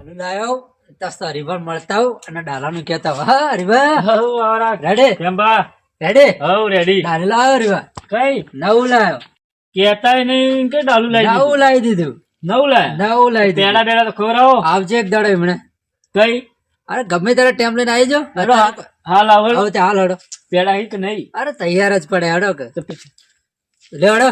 ડાલુ લાયો તસ હરીભા મળતા આવ અને ડાલાનું કહેતા હા હરીભા રેડી કેમ્બા રેડી હવ રેડી ડાલુ લાયો હરીભા કઈ નવું લાયો કેતાય નહીં કે ડાલુ લાવી નવું લાવી દીધું નવું લાય નવું લાવી દીધું પેલા પેલા તો ખવડાવો આવજે એક દાડો એમણે કઈ અરે ગમે ત્યારે ટેમ લઈને આવી જાઓ હેડો હાલ આવો હવે તે હાલ હડો પેલા હી કે નહીં અરે તૈયાર જ પડે હડો કે લે હડો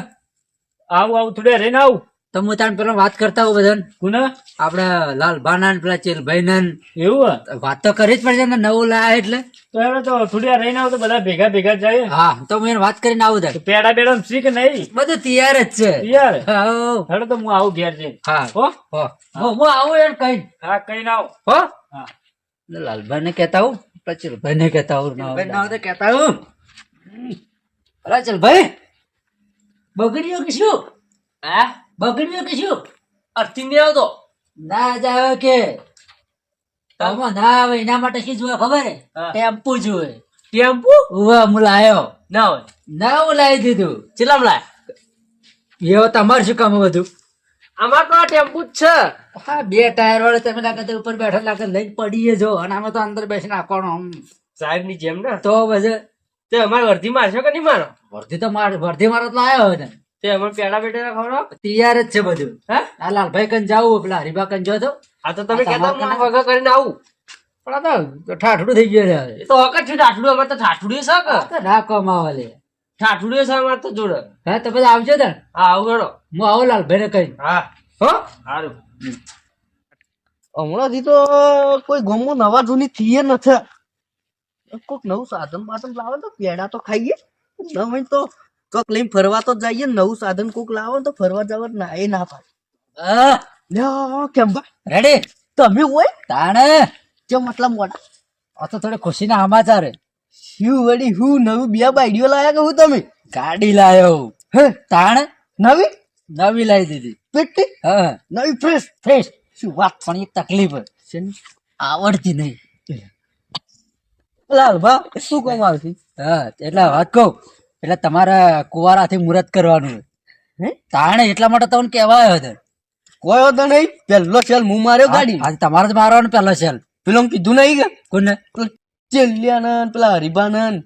આવું આવું થોડે રહીને આવું તો હું તાણ પેલા વાત કરતા હોઉં બધાને કુના આપડે લાલભાના પેલા ચેલભાઈ ને એવું વાત તો કરી જ પડશે ને નવું લાયા એટલે તો હવે તો થોડી રહીને આવું તો બધા ભેગા ભેગા જાય હા તો હું એને વાત કરીને આવું થાય પેડા બેડા શીખ નહીં બધું તૈયાર જ છે યાર હાઉ. હેડો તો હું આવું ઘેર જઈને હા હો હું આવું યાર કઈ હા કઈ ના આવો હો હા લાલભાઈ ને કેતા હું ચલભાઈ ને કેતા હું ના તો કેતા હું અલા ચલભાઈ બગડ્યો કે શું હા બગડ્યો કે શું અર્થી નહીં આવતો ના જાવ કે આમાં ના આવે એના માટે શું જોવે ખબર હે હા. ટેમ્પુ જોવે ટેમ્પુ ઉવા હું લાયો ના હોય ના હું લાવી દીધું ચેલામ લાય એવો તમારે શું કામ બધું અમાર તો આ ટેમ્પુ જ છે હા બે ટાયર વાળા તમે લાગે તો ઉપર બેઠા લાગે લઈને પડીએ જો અને આમાં તો અંદર બેસીને નાખવાનો આમ સાહેબ ની જેમ ને તો પછી તે અમારે વર્ધી મારશો કે નહીં મારો વર્ધી તો વર્ધી મારો તો લાયો હોય ને તે અમારે પેડા બેટા ખવડાવો તૈયાર જ છે બધું હે આ લાલભાઈ કન જાવું પેલા હરીબા કન જો તો આ તો તમે આ કહેતા તમારે હું વગર કરીને આવું પણ આ તો ઠાઠડું થઈ ગયું છે એ તો હકત છે ઠાઠુડું અમારે તો ઠાઠુડું છે કે આ તો ના કમાવા લે ઠાઠુડું છે અમારે તો જોડે હા તો બધા આવજો ને હા આવું ગણો હું આવું લાલભાઈ ને કઈ હા હો સારું હમણાંથી તો કોઈ ગમો નવા જૂની થઈએ નથી કોઈક નવું સાધન બાધન લાવે તો પેડા તો ખાઈએ ન હોય તો કોક લઈને ફરવા તો જઈએ ને નવું સાધન કોક લાવે તો ફરવા જવા ના એ ના પાડે હા લ્યો કેમ બા રેડી તમે હોય તાણે કેમ મતલબ મોટા આ તો થોડે ખુશીના સમાચાર હે. શું વળી હું નવી બે બાઈડીઓ લાયા કે હું તમે ગાડી લાયો હે તાણે નવી નવી લાવી દીધી પેટી હા નવી ફ્રેશ ફ્રેશ શું વાત પણ એક તકલીફ હે. શેની? આવડતી નહીં લાલ બા શું કામ આવશે હા એટલે વાત કહું એટલે તમારે કુવારાથી મુહૂર્ત કરવાનું હોય. હે તાણે એટલા માટે તમને કહેવાયો હતો કોઈ હતો નહીં પેલો સેલ હું માર્યો ગાડી આજે તમારે જ મારવાનું પેલો સેલ પેલો કીધું નહીં કે કોને ચેલિયાનંદ પેલા હરિભાનંદ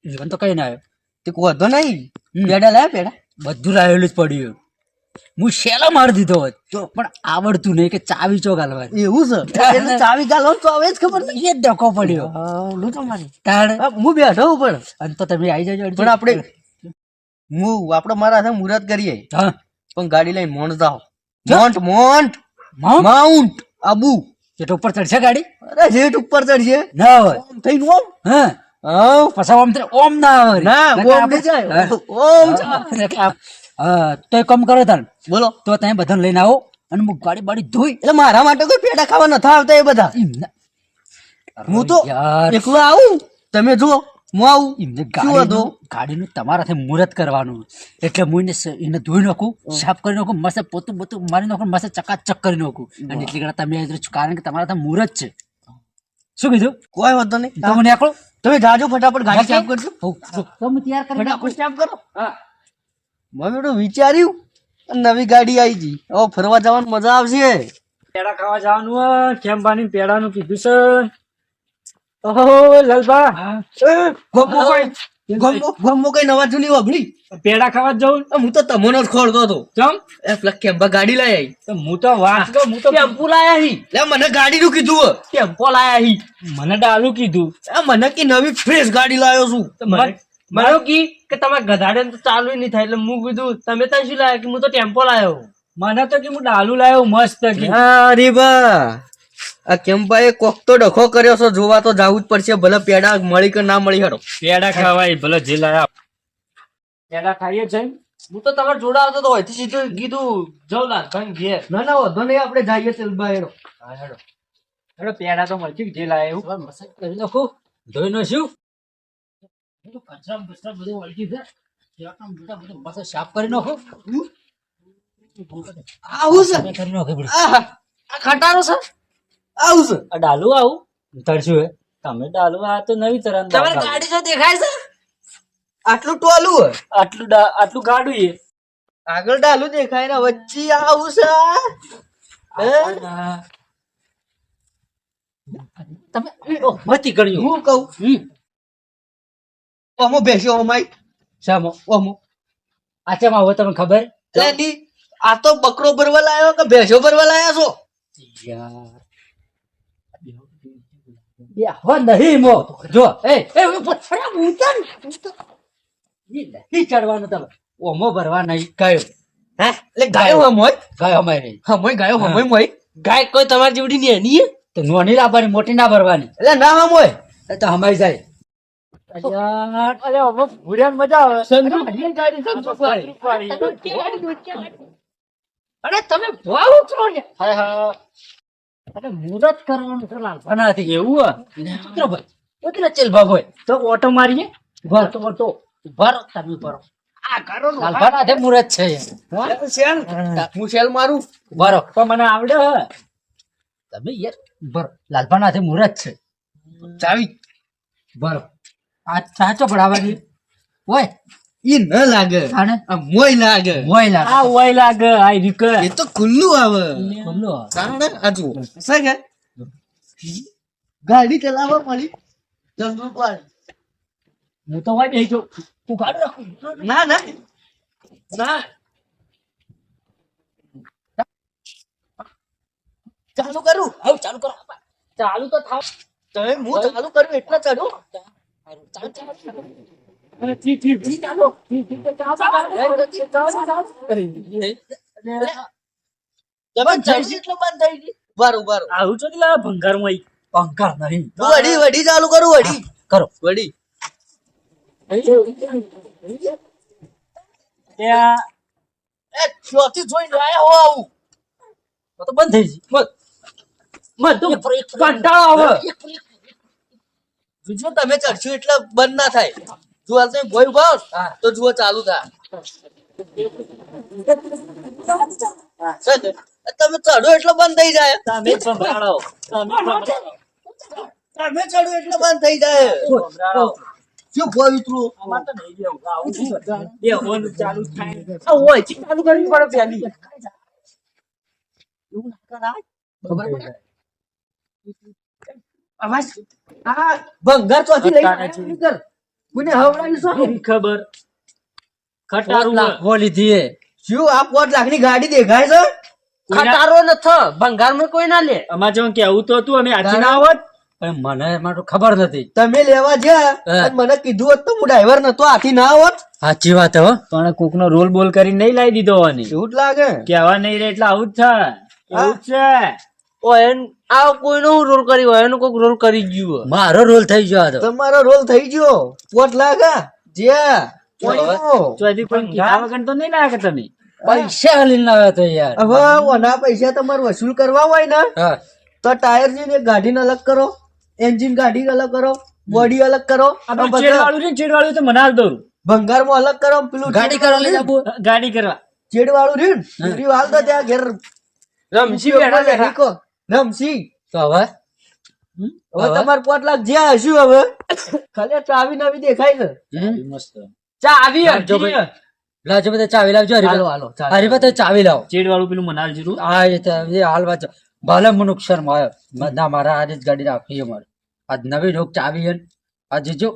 જીવન તો કઈ ના આવ્યો તે કોઈ હતો નહીં પેડા લાયા પેડા બધું લાવેલું જ પડ્યું હું શેલો મારી દીધો હોત તો પણ આવડતું નહીં કે ચાવી ચોક હાલવાની એવું છે એટલે ચાવી ગાલો તો હવે જ ખબર એ જ ધક્કો પડ્યો લૂંટો મારી તાણે હું બેઠો પણ અને તો તમે આવી જજો પણ આપણે મારા સાથે મુહૂર્ત કરીએ હા પણ ગાડી લઈને મોન્ટ જાઓ Mont Mont mount mount Abu jet ઉપર ચડશે ગાડી અરે જેટ ઉપર ચડશે ના હોય ઓમ થઈને ઓમ હા હા પછી ઓમ થાય ઓમ ના આવે ના ઓમ નહીં જાય ઓમ જાય. હા તો એક કામ કરો તાણ બોલો તો તમે બધાને લઈને આવો અને હું ગાડી બાડી ધોઈ એટલે મારા માટે કોઈ પેડા ખાવા નથી આવતા એ બધા હું તો યાર એકલો આવું તમે જુઓ હું આવું એમને શું હતું? ગાડીનું તમારાથી મુહૂર્ત કરવાનું એટલે હું એને ધોઈ નાખું સાફ કરી નાખું મસ્ત પોતું પોતું મારી નાખું મસ્ત ચકાચક કરી નાખું અને એટલી ઘણા તમે આવી રહ્યા છો, કારણ કે તમારા મુહૂર્ત છે શું કીધું કોઈ વાંધો નહીં તો મને આકડો તમે જાજો ફટાફટ ગાડી સાફ કરજો તો હું તૈયાર કરી નાખું. ફટાફટ સાફ કરો મેં બેટું વિચાર્યું અને નવી ગાડી આવી ગઈ હવે ફરવા જવાની મજા આવશે પેડા ખાવા જવાનું હોય કેમ્બાની પેડાનું કીધું છે ઓહો લાલબા ગમો કઈ નવા જૂની વાગડી પેડા ખાવા જ જવું હું તો તમને જ ખોલતો હતો ચમ એ પેલા કેમ્પા ગાડી લાયા ઈ. તો હું તો વાત કહું હું તો ટેમ્પુ લાયા હી લે મને ગાડીનું કીધું હે. ટેમ્પો લાયા હી મને ડાલું કીધું એ મને કે નવી ફ્રેશ ગાડી લાયો છું તો મારો કી કે તમારે ગધાડે તો ચાલુ નહીં થાય એટલે હું કીધું તમે ત્યાં શું લાયા કે હું તો ટેમ્પો લાયો મને તો કે હું ડાલુ લાયો મસ્ત કે અરે બા આ કેમ્પાએ કોક તો ડખો કર્યો છે જોવા તો જાવું જ પડશે ભલે પેડા મળી કે ના મળી હરો પેડા ખાવાય ભલે જે લાયા પેડા ખાઈએ છે હું તો તમારે જોડા આવતો તો હોયથી સીધું કીધું જવું લાલ કઈ ઘેર ના ના વધો નહીં આપણે જઈએ ચલબા હેડો હેડો હેડો પેડા તો મળશે જે લાયા એવું હવે મસાજ કરી નાખું ધોઈ નાખ્યું બધું કચરા બચરા બધું વળગી છે ત્યાં બધું મસ્ત સાફ કરી નાખું આવું છે કરી નાખું બધું. આ ખટારો છે આવું છે આ ડાલુ આવું તરશું હે તમે ડાલુ આ તો નવી તરહ તમારી ગાડી જો દેખાય છે આટલું ટોલું હે આટલું ગાડું એ આગળ ડાલું દેખાય ને વચ્ચે આવું છે હે? તમે મતી ગણ્યો હું કહું ઓમો બેસ્યો ઓમાઈ શામો ઓમો આચેમાં હવે તમને ખબર એટલે ની આ તો બકરો ભરવા લાયો કે ભેંસો ભરવા લાયા છો યાર બે હવે નહીં મો જો એ પથરા ઉતર નહીં ચડવાનું તમે ઓમો ભરવા નહીં ગયો હે એટલે ગાયો હમોય ગયો અમારે હમોય ગાયો હમોય મોય ગાય કોઈ તમારી જેવડી ની એની હે? તો નોની લાવવાની મોટી ના ભરવાની એટલે ના હમોય એ તો હમાઈ જાય યાર અરે હવે ભૂર્યાને મજા આવે અરે તમે ભાવ ઉતરો ને હાય હા અરે મુરત કરવાનું છે લાલભાનાથી એવું ઉતરો ભાઈ ઉતરો ચલ ભાઈ તો ઓટો મારીએ ભર તો ભરો તમે ભરો આ કરો લાલભાનાથે મુરત છે શેલ હું શેલ મારું ભરો પણ મને આવડે હે. તમે યાર ભરો લાલભાનાથે મુરત છે ચાવી ભરો આ ચાચો પડાવવાની ઓય ઈ ન લાગે આને આ મોય લાગે મોય લાગે આ વય લાગે આ રીક એ તો ખુલ્લું આવે ખુલ્લો કારણ આ જુઓ સાગે ગાડી ચલાવવા મળી જંગલ પર હું તો વાય બેહી જાઉં. તું ગાડી રાખું ના ના ના ચાલુ કરું આવ ચાલુ કરો ચાલુ તો થાવ તમે હું ચાલુ કરું એટલે ચડો ચાલો તમે ચડી એટલે બંધ થઈ ગઈ બરોબર આવું છો લા ભંગાર માં પંખા નહીં વડી વડી ચાલુ કરું વડી કરો વડી ત્યાં એ ચોથી જોઈને આયા હો આવું તો બંધ થઈ ગઈ મત તો કંટાળો આવે જો તમે ચડશો એટલે બંધ ના થાય જો આ તમે ભોય ઉભા હો, તો જુઓ ચાલુ થાય તમે ચડો એટલે બંધ થઈ જાય તમે સંભળાવો તમે ચડો એટલે બંધ થઈ જાય શું ભોય ઉતરું ચાલુ થાય આ હોય છે, ચાલુ કરવી પડે પેલી ખબર પડે અવાજ આ ભંગાર ચોથી લઈ નીકળ કોને હવડાવી છો ખબર ખટારું લાખો લીધી હે. શું આ 5 લાખની ગાડી દેખાય છે ખટારો નથ ભંગારમાં કોઈ ના લે અમાર જો કેવું તો હતું અમે આજી ના આવત પણ મને એમાં તો ખબર નથી તમે લેવા જ્યાં અને મને કીધું હોત તો હું ડ્રાઈવર નતો હાથી ના આવત સાચી વાત હો પણ કોક નો રોલ બોલ કરીને નહીં લાવી દીધો હોવાની એવું જ લાગે કેવા નહીં રે એટલે આવું જ થાય એવું જ છે આ કોઈનો રોલ કરી હોય એનો કોઈક રોલ કરી ગયું મારો રોલ થઈ ગયો આ તો તમારો રોલ થઈ ગયો 5 લાખ જ્યાં કોઈનો. ચોથી કોઈ કીધા વગર તો નહીં લાગે તમે પૈસા લઈને આવ્યા તો યાર હવે ઓના પૈસા તમારે વસૂલ કરવા હોય ને હા તો ટાયર ની ગાડીને અલગ કરો એન્જિન ગાડી અલગ કરો બોડી અલગ કરો આપણે ચેડવાળું છે ચેડવાળું તો મને હાલ દઉં ભંગારમાં અલગ કરો પેલું ગાડી કરવા લઈ જાબુ ગાડી કરવા ચેડ વાળું રહ્યું ને ઈ હાલ તો ત્યાં ઘેર રમશી બેઠા બેઠા રમસી તો હવે હવે તમારે 5 લાખ જ્યાં હશું હવે ખાલી ચાવી નવી દેખાય છે મસ્ત ચા આવી લાવજો ભાઈ. લાવજો બધા ચાવી લાવજો હાલો હાલો હરીફા તો ચાવી લાવો ચેડવાળું પેલું મને હાલ જરૂર આ એ હાલ વાત ભલે મને નુકસાન આવ્યો ના મારા આજે જ ગાડી રાખી અમારે આજ નવી ઢોક ચાવી હે આજે જો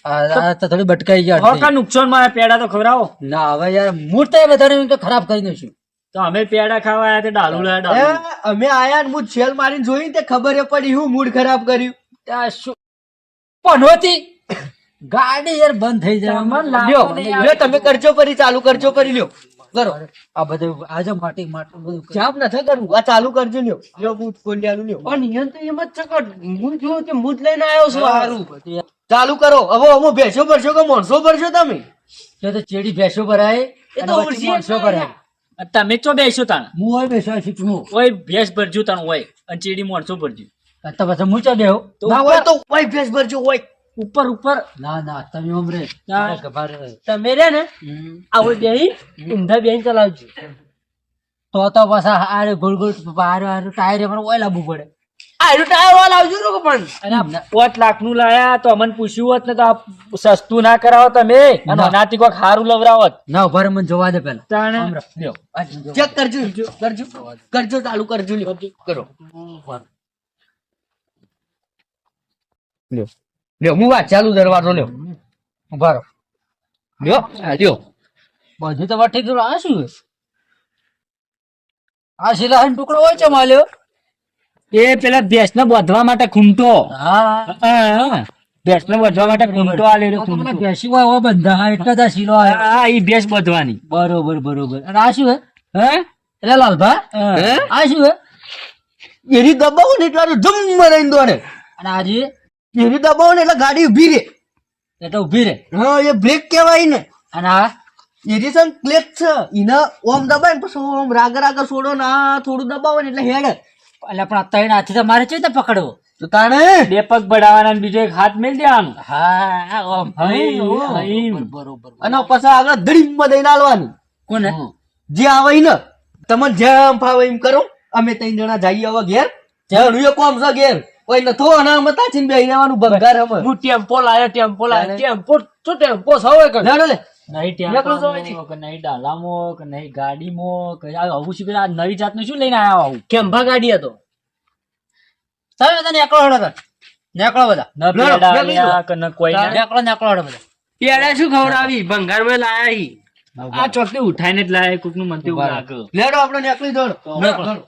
આ તો થોડી બટકાઈ ગયા હોકા નુકસાન માં પેડા તો ખવડાવો ના હવે યાર મૂડ તો વધારે ખરાબ કરી દઈશું તો અમે પેડા ખાવા આયા તે ડાલુ લાયા એ, ડાલુ અમે આયા ને હું છેલ મારીને જોઈ ને તે ખબર એ પડી હું મૂડ ખરાબ કર્યું ત્યાં શું પણ હોતી ગાડી યાર બંધ થઈ જાય લ્યો લ્યો તમે કરજો પરી ચાલુ કરજો પરી લ્યો કરો આ બધું આજે માટી માટું બધું જાપ નથી કરવું આ ચાલુ કરજો લ્યો લ્યો હું કોંડિયાનું લ્યો પણ નિયમ તો એમ જ છે કે હું જો તે મુજ લઈને આવ્યો છું હારું ચાલુ કરો હવે અમો ભેંસો ભરશો કે માણસો ભરશો તમે તો ચેડી ભેંસો ભરાય એ અને તો વચ્ચે ઉડશી માણસો ભરાય તમે ચો બેસો તાણ હું હોય બેસો શીખવું ઓય ભેંસ ભરજો તાણ હોય અને ચેડી માણસો ભરજો તો પછી હું ચા બેહો ના હોય તો ઓય ભેંસ ભરજો ઓય ઉપર ઉપર ના ના તમે ઉમરે ના. ગભાર તમે રે ને આવો બેહી ઊંધા બેહીને ચલાવજો તો પાછા આરે ગોળ ગોળ ટાયર મને ઓઇલ આપવું પડે આયરો ટાયર વાળા આવજો ને પણ અને આમને 5 લાખ નું લાયા તો અમને પૂછ્યું હોત ને તો આ સસ્તું ના કરાવો તમે અને ના. અનાથી કોઈક સારું લવરાવત ના ઉભા રહો, મને જોવા દે પેલા તાણે લ્યો ચેક કરજો કરજો કરજો ચાલુ કરજો લ્યો કરો લ્યો લ્યો હું વાત ચાલુ દરવાજો લ્યો ઉભા રહો લ્યો આ લ્યો બધું તો ઠીક છે આ શું આ શીલાનો ટુકડો હોય છે માલ્યો એ પેલા ભેંસને બાંધવા માટે ખૂમટો હા ભેંસને બાંધવા માટે ખૂમટો આલેલો ખૂમટો. બેસી હોય એવો બંધા હા એટલે જ આ શીલો આવ્યો હા ઈ ભેંસ બાંધવાની. બરોબર બરોબર અને આ શું હે હે એટલે લાલભા હે આ શું હે એરી દબાવો ને એટલે જમ મરાઈને દોડે અને આજે એરી દબાવો ને એટલે ગાડી ઊભી રે એટલે ઉભી રે હા એ બ્રેક કહેવાય ને અને આ એરી સન ક્લેચ છે ઈને ઓમ દબાય ને પછી ઓમ રાગર છોડો ને આ થોડું દબાવો ને એટલે હેડ એટલે પણ અત્યારે હાથી તો મારે છે ને પકડવો તો તાણે બે પગ બડાવવાના અને બીજો એક હાથ મેલ દેવાનો. હા ઓમ હઈ. બરોબર અને પછી આગળ ધડીમાં દઈને આલવાનું કોને જે આવે ઈ ને તમે જેમ ફાવે એમ કરો અમે ત્રણ જણા જઈએ હવે ઘેર જણું એ કોમ છે ઘેર કોઈ નથો અને અમે તાચીને બેહી રહેવાનું ભંગાર અમે હું ટેમ્પો લાયો ટેમ્પો શું ટેમ્પો સવે કર લેડો લે નહીં એકલો જવાય છે. ટેમ્પો કે નહીં ડાલામાં કે નહીં ગાડીમાં કે આવું શું આ નવી જાતનું શું લઈને આયા આવું કેમ્ભા ગાડી હતો ચાલો બધા નેકળો હળો તાર. નેકળો બધા ન પેડા આલ્યા કે ન કોઈ ના. નેકળો હળો બધા પેડા શું ખવડાવી ભંગારમાં લાયા ઈ. આ ચોકડી ઉઠાઈને જ લાયા કોકનું મન તેવું લાગે. લેડો આપણે નીકળી દોડ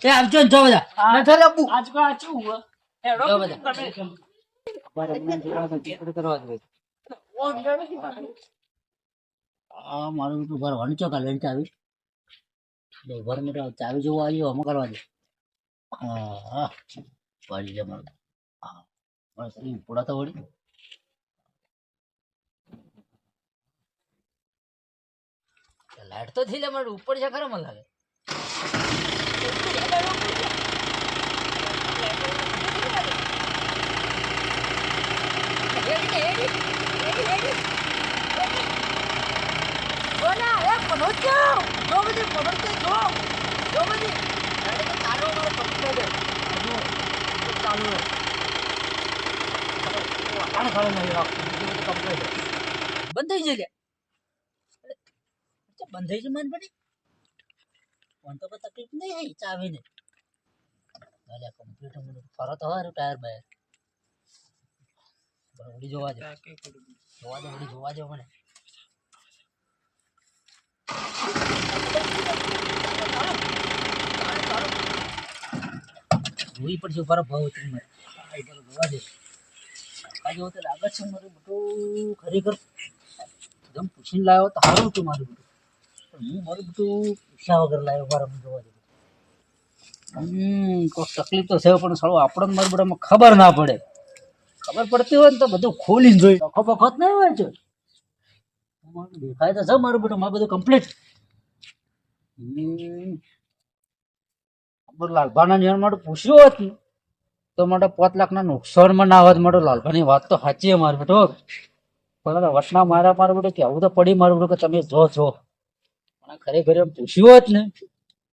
એ આવજો ને જો બધા નથી આપવું આજકાલ આ શું હોય? જો બધા આ મારું બેટું ભરવાનું ચોકા લઈને ચાવી ભર મોટો ચાવી જેવું આવ્યું અમે કરવા દે હા પડી જાય મારું હા બસ એ પૂરા તો વળી લાઈટ તો થઈ લે મારું ઉપર છે ખરા મને લાગે બંધ થઈ જાય બંધ થઈ જાય મન પડી ફોન તો કોઈ તકલીફ નહીં આવી ચાવી ને કમ્પ્લીટ ફરો તો હારું ટાયર બાયર ઉડી જોવા દે ઉડી જોવા દે મને જોઈ પડશે ઉપર ભાવ ઉતરી મારે જોવા દે કાજુ તો લાગે છે મારું બધું ખરેખર એકદમ પૂછીને લાવ્યો તો સારું હતું મારું બધું હું મારું બધું પૂછ્યા વગર લાવ્યો મારે જોવા દે કોઈ તકલીફ તો છે પણ સારું આપણને મારું બધામાં ખબર ના પડે ખબર પડતી હોય ને તો બધું ખોલીને જોઈ વખત વખત નહીં હોય છે દેખાય તો છે મારું બધું મારું બધું કમ્પ્લીટ લાલભાના નિયમ માટે પૂછ્યું હોત ને તો માટે 5 લાખના નુકસાનમાં ના હોત માટે લાલભાની વાત તો સાચી છે મારું બેટો પણ વટના મારા મારું બેટો કેવું તો પડી મારું બેટો કે તમે જો પણ ખરેખર એમ પૂછ્યું હોત ને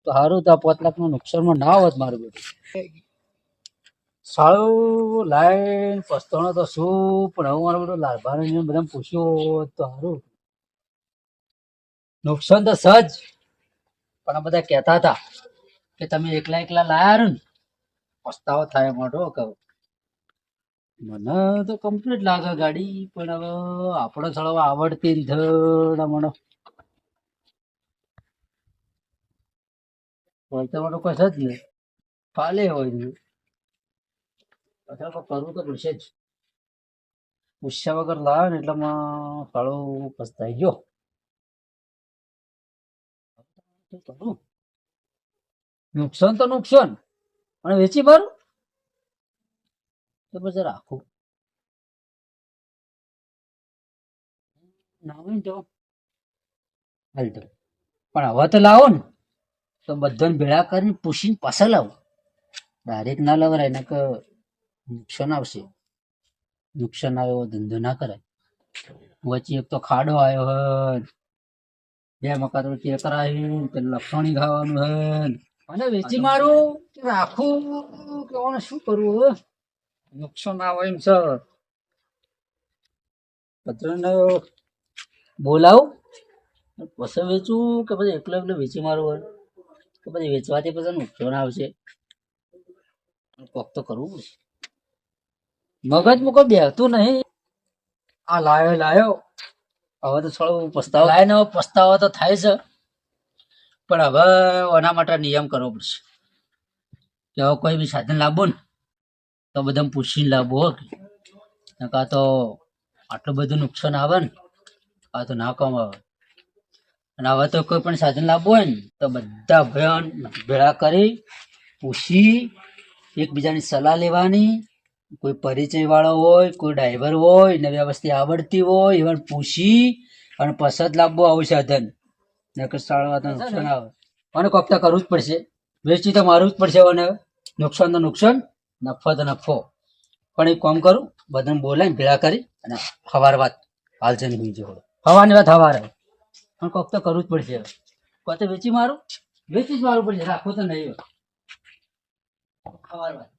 તો સારું તો 5 લાખનું નુકસાનમાં ના હોત મારું બેટું સારું લાઈન પસ્તાણો તો શું પણ હવે મારું બેટું લાલભાને નિયમ બધા પૂછ્યું હોત તો સારું નુકસાન તો સહજ પણ આ બધા કહેતા હતા કે તમે એકલા લાયા ને પસ્તાવો થાય મોટો કહું મને તો કમ્પ્લીટ લાગે ગાડી પણ હવે આપણે ચલાવવા આવડતી ધડ મને બોલતા મોટો કોઈ છે જ ને ફાલે હોય ને અથવા કરવું તો પડશે જ પૂછ્યા વગર લાવે ને એટલે ફાળો પસ્તાઈ ગયો કરું નુકસાન તો નુકસાન અને વેચી મારું તો પછી રાખું ના હોય ને તો હાલ તો પણ હવે તો લાવો ને તો બધાને ભેળા કરીને પૂછીને પાછા લાવો ડાયરેક્ટ ના લવરાય ને કે નુકસાન આવશે નુકસાન આવે એવો ધંધો ના કરાય વચ્ચે એક તો ખાડો આવ્યો હે 2 મકા તો ટેકર આવી તે લફણી ખાવાનું હે અને વેચી મારું કે રાખું કે ઓને શું કરવું નુકસાન આવે એમ છે પત્રને બોલાવું પછી વેચું કે પછી એકલો વેચી મારું હોય કે પછી વેચવાથી પછી નુકસાન આવશે કોક તો કરવું પડશે મગજ મૂકો બેહતું નહીં. આ લાયો હવે તો થોડો પસ્તાવો થાય ને, હવે પસ્તાવો તો થાય છે, પણ હવે એના માટે નિયમ કરવો પડશે કે હવે કોઈ બી સાધન લાવવું ને તો બધા પૂછીને લાવવું હો કે નકર તો આટલું બધું નુકસાન આવે ને, આ તો ના કામ આવે. અને હવે તો કોઈ પણ સાધન લાવવું હોય ને તો બધા ભયન ભેળા કરી પૂછી એકબીજાની સલાહ લેવાની. કોઈ પરિચય વાળો હોય, કોઈ ડ્રાઈવર હોય ને વ્યવસ્થિત આવડતી હોય એવા પૂછી અને પસંદ લાવવું આવું સાધન. નકર સાળવા તો નુકસાન આવે અને કોક તો કરવું જ પડશે, વેચી તો મારવું જ પડશે. અને નુકસાન તો નુકસાન, નફો તો નફો. પણ એક કામ કરું, બધાને બોલાવીને ભેળા કરી અને સવાર વાત હાલ છે ને બીજો હવાની વાત સવારે પણ કોક તો કરવું જ પડશે. કોક તો વેચી જ મારવું પડશે, રાખવું તો નહીં. સવાર વાત